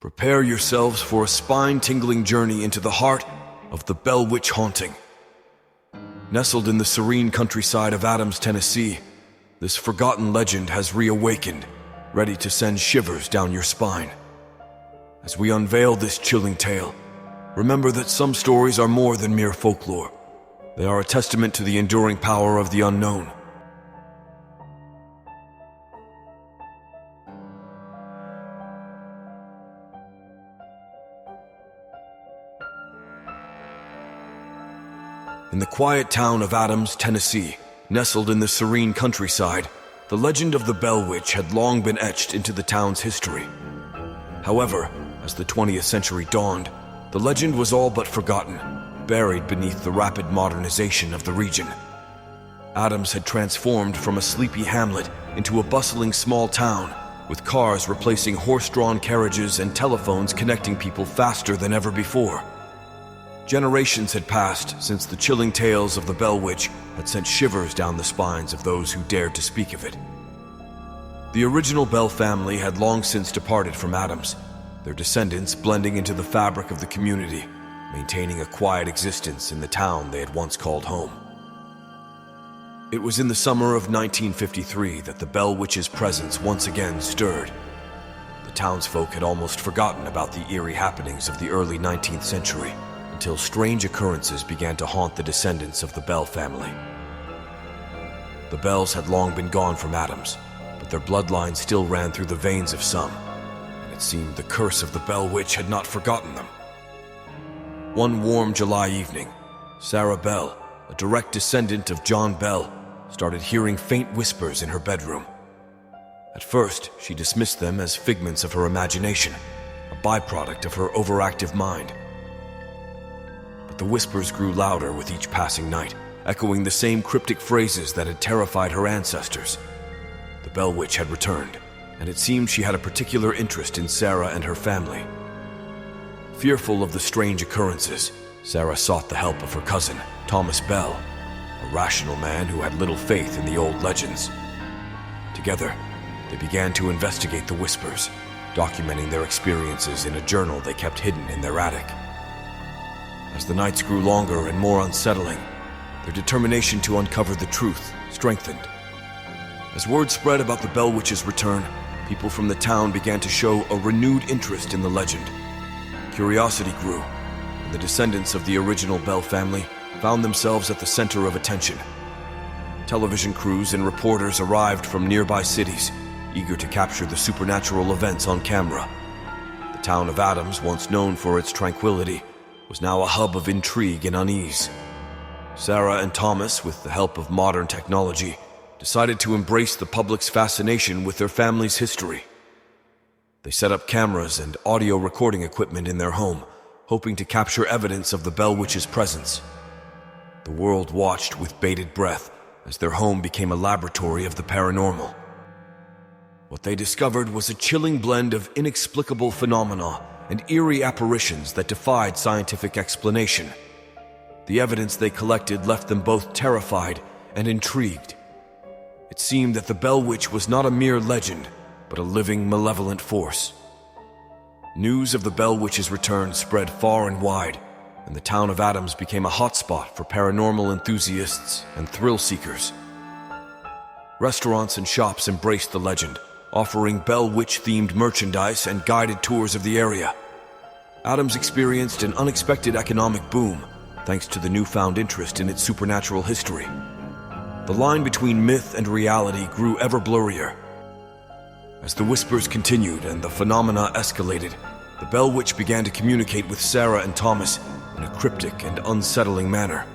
Prepare yourselves for a spine-tingling journey into the heart of the Bell Witch haunting. Nestled in the serene countryside of Adams, Tennessee, this forgotten legend has reawakened, ready to send shivers down your spine. As we unveil this chilling tale, remember that some stories are more than mere folklore. They are a testament to the enduring power of the unknown. In the quiet town of Adams, Tennessee, nestled in the serene countryside, the legend of the Bell Witch had long been etched into the town's history. However, as the 20th century dawned, the legend was all but forgotten, buried beneath the rapid modernization of the region. Adams had transformed from a sleepy hamlet into a bustling small town, with cars replacing horse-drawn carriages and telephones connecting people faster than ever before. Generations had passed since the chilling tales of the Bell Witch had sent shivers down the spines of those who dared to speak of it. The original Bell family had long since departed from Adams, their descendants blending into the fabric of the community, maintaining a quiet existence in the town they had once called home. It was in the summer of 1953 that the Bell Witch's presence once again stirred. The townsfolk had almost forgotten about the eerie happenings of the early 19th century, until strange occurrences began to haunt the descendants of the Bell family. The Bells had long been gone from Adams, but their bloodline still ran through the veins of some, and it seemed the curse of the Bell Witch had not forgotten them. One warm July evening, Sarah Bell, a direct descendant of John Bell, started hearing faint whispers in her bedroom. At first, she dismissed them as figments of her imagination, a byproduct of her overactive mind. The whispers grew louder with each passing night, echoing the same cryptic phrases that had terrified her ancestors. The Bell Witch had returned, and it seemed she had a particular interest in Sarah and her family. Fearful of the strange occurrences, Sarah sought the help of her cousin, Thomas Bell, a rational man who had little faith in the old legends. Together, they began to investigate the whispers, documenting their experiences in a journal they kept hidden in their attic. As the nights grew longer and more unsettling, their determination to uncover the truth strengthened. As word spread about the Bell Witch's return, people from the town began to show a renewed interest in the legend. Curiosity grew, and the descendants of the original Bell family found themselves at the center of attention. Television crews and reporters arrived from nearby cities, eager to capture the supernatural events on camera. The town of Adams, once known for its tranquility, was now a hub of intrigue and unease. Sarah and Thomas, with the help of modern technology, decided to embrace the public's fascination with their family's history. They set up cameras and audio recording equipment in their home, hoping to capture evidence of the Bell Witch's presence. The world watched with bated breath as their home became a laboratory of the paranormal. What they discovered was a chilling blend of inexplicable phenomena and eerie apparitions that defied scientific explanation. The evidence they collected left them both terrified and intrigued. It seemed that the Bell Witch was not a mere legend, but a living, malevolent force. News of the Bell Witch's return spread far and wide, and the town of Adams became a hotspot for paranormal enthusiasts and thrill seekers. Restaurants and shops embraced the legend, offering Bell Witch-themed merchandise and guided tours of the area. Adams experienced an unexpected economic boom, thanks to the newfound interest in its supernatural history. The line between myth and reality grew ever blurrier. As the whispers continued and the phenomena escalated, the Bell Witch began to communicate with Sarah and Thomas in a cryptic and unsettling manner.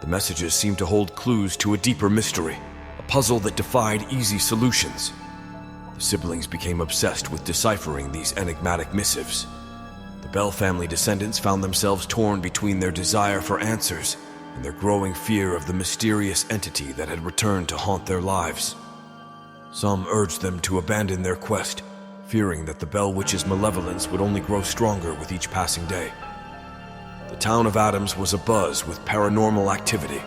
The messages seemed to hold clues to a deeper mystery, a puzzle that defied easy solutions. The siblings became obsessed with deciphering these enigmatic missives. The Bell family descendants found themselves torn between their desire for answers and their growing fear of the mysterious entity that had returned to haunt their lives. Some urged them to abandon their quest, fearing that the Bell Witch's malevolence would only grow stronger with each passing day. The town of Adams was abuzz with paranormal activity.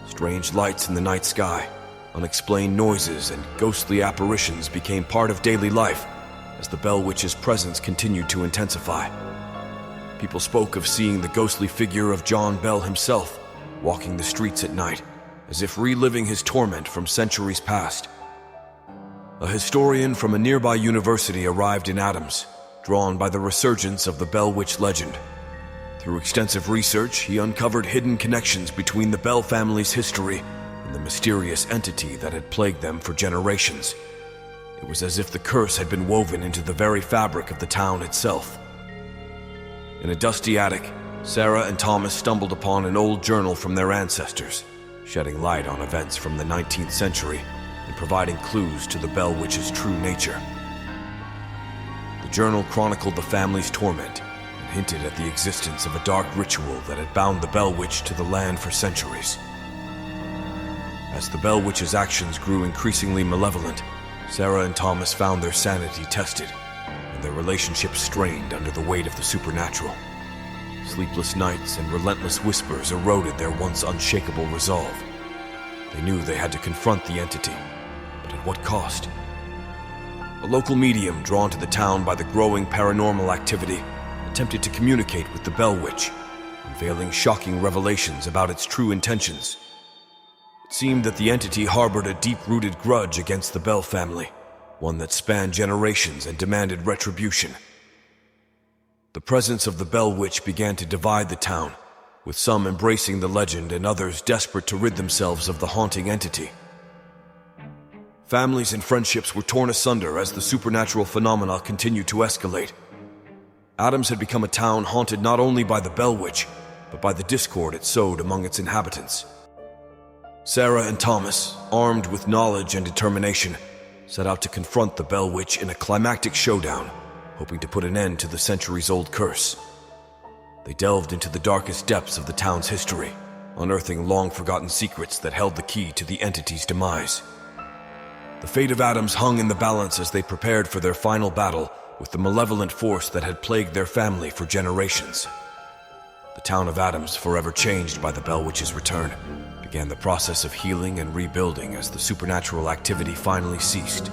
Strange lights in the night sky, unexplained noises, and ghostly apparitions became part of daily life, as the Bell Witch's presence continued to intensify. People spoke of seeing the ghostly figure of John Bell himself walking the streets at night, as if reliving his torment from centuries past. A historian from a nearby university arrived in Adams, drawn by the resurgence of the Bell Witch legend. Through extensive research, he uncovered hidden connections between the Bell family's history and the mysterious entity that had plagued them for generations. It was as if the curse had been woven into the very fabric of the town itself. In a dusty attic, Sarah and Thomas stumbled upon an old journal from their ancestors, shedding light on events from the 19th century and providing clues to the Bell Witch's true nature. The journal chronicled the family's torment and hinted at the existence of a dark ritual that had bound the Bell Witch to the land for centuries. As the Bell Witch's actions grew increasingly malevolent, Sarah and Thomas found their sanity tested and their relationship strained under the weight of the supernatural. Sleepless nights and relentless whispers eroded their once unshakable resolve. They knew they had to confront the entity, but at what cost? A local medium drawn to the town by the growing paranormal activity attempted to communicate with the Bell Witch, unveiling shocking revelations about its true intentions. It seemed that the entity harbored a deep-rooted grudge against the Bell family, one that spanned generations and demanded retribution. The presence of the Bell Witch began to divide the town, with some embracing the legend and others desperate to rid themselves of the haunting entity. Families and friendships were torn asunder as the supernatural phenomena continued to escalate. Adams had become a town haunted not only by the Bell Witch, but by the discord it sowed among its inhabitants. Sarah and Thomas, armed with knowledge and determination, set out to confront the Bell Witch in a climactic showdown, hoping to put an end to the centuries-old curse. They delved into the darkest depths of the town's history, unearthing long-forgotten secrets that held the key to the entity's demise. The fate of Adams hung in the balance as they prepared for their final battle with the malevolent force that had plagued their family for generations. The town of Adams, forever changed by the Bell Witch's return, began the process of healing and rebuilding as the supernatural activity finally ceased.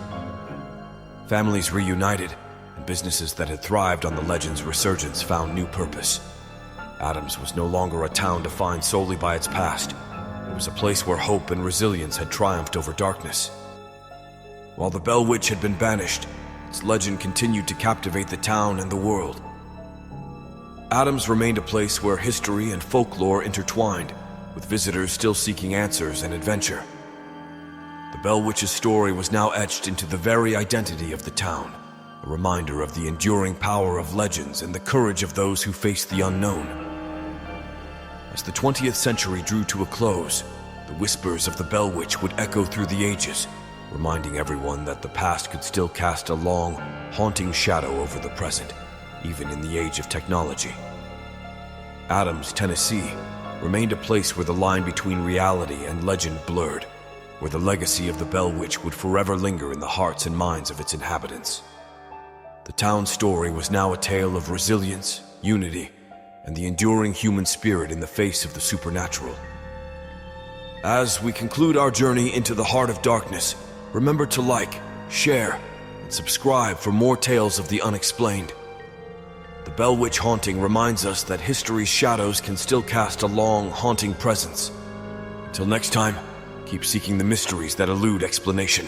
Families reunited, and businesses that had thrived on the legend's resurgence found new purpose. Adams was no longer a town defined solely by its past. It was a place where hope and resilience had triumphed over darkness. While the Bell Witch had been banished, its legend continued to captivate the town and the world. Adams remained a place where history and folklore intertwined, with visitors still seeking answers and adventure. The Bell Witch's story was now etched into the very identity of the town, a reminder of the enduring power of legends and the courage of those who face the unknown. As the 20th century drew to a close, the whispers of the Bell Witch would echo through the ages, reminding everyone that the past could still cast a long, haunting shadow over the present, even in the age of technology. Adams, Tennessee, remained a place where the line between reality and legend blurred, where the legacy of the Bell Witch would forever linger in the hearts and minds of its inhabitants. The town's story was now a tale of resilience, unity, and the enduring human spirit in the face of the supernatural. As we conclude our journey into the heart of darkness, remember to like, share, and subscribe for more tales of the unexplained. The Bell Witch haunting reminds us that history's shadows can still cast a long, haunting presence. Until next time, keep seeking the mysteries that elude explanation.